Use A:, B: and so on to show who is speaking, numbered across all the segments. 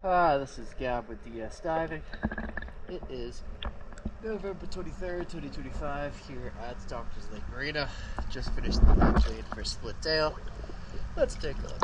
A: This is Gab with DS Diving. It is November 23rd, 2025 here at Doctor's Lake Marina. Just finished the hatch lead for split tail. Let's take a look.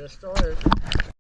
A: Get started.